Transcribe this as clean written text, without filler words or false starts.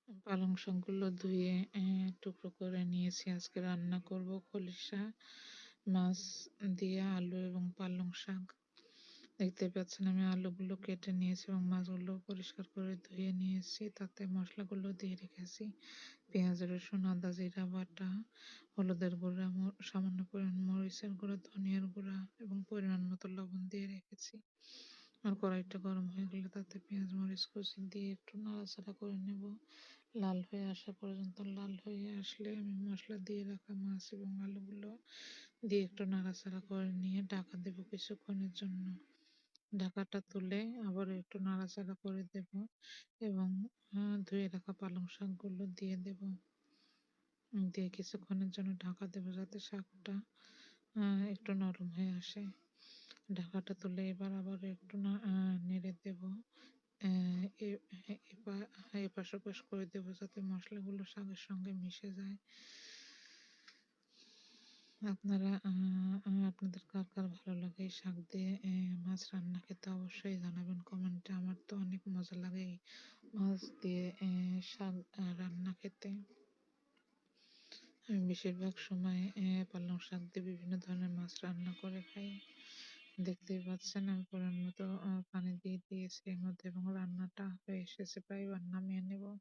পালং শাকগুলো ধুয়ে টুকরো করে নিয়েছি। আজকে রান্না করব খলিশা মাছ দিয়ে আলু এবং পালং শাক। দেখতে পাচ্ছেন আমি আলুগুলো কেটে নিয়েছি এবং মাছগুলো পরিষ্কার করে ধুয়ে নিয়েছি। তাতে মশলাগুলো দিয়ে রেখেছি। পেঁয়াজ, রসুন, আদা, জিরা বাটা, হলুদের গুঁড়া, সামান্য পরিমাণ মরিচের গুঁড়া, ধনিয়ার গুঁড়া এবং পরিমাণ মতো লবণ দিয়ে রেখেছি। আর কড়াইটা গরম হয়ে গেলে তাতে পেঁয়াজ মরিচ কুচি দিয়ে একটু নাড়াচাড়া করে নেব। লাল হয়ে আসা পর্যন্ত, লাল হয়ে আসলে আমি মশলা দিয়ে রাখা মাছ এবং আলুগুলো দিয়ে একটু নাড়াচাড়া করে নিয়ে ঢাকা দেব কিছুক্ষণের জন্য। ঢাকাটা তুলে আবার একটু নাড়াচাড়া করে দেব এবং ধুয়ে রাখা পালং শাকগুলো দিয়ে দেব। দিয়ে কিছুক্ষণের জন্য ঢাকা দেব যাতে শাকটা একটু নরম হয়ে আসে। ঢাকাটা তুলে এবার আবার একটু নেড়ে দেব। এপাশ ওপাশ করে দেবো যাতে মশলাগুলো শাকের সঙ্গে মিশে যায়। আপনারা আপনাদের কার কার ভালো লাগে এই শাক দিয়ে মাছ রান্না খেতে অবশ্যই জানাবেন কমেন্টে। আমার তো অনেক মজা লাগে এই মাছ দিয়ে শাক রান্না খেতে। আমি বেশিরভাগ সময় পালং শাক দিয়ে বিভিন্ন ধরনের মাছ রান্না করে খাই। দেখতেই পাচ্ছেন আমি পরিমাণ মতো পানি দিয়ে দিয়েছি এর মধ্যে এবং রান্নাটা হয়ে এসেছে, প্রায় এবার নামিয়ে নেব।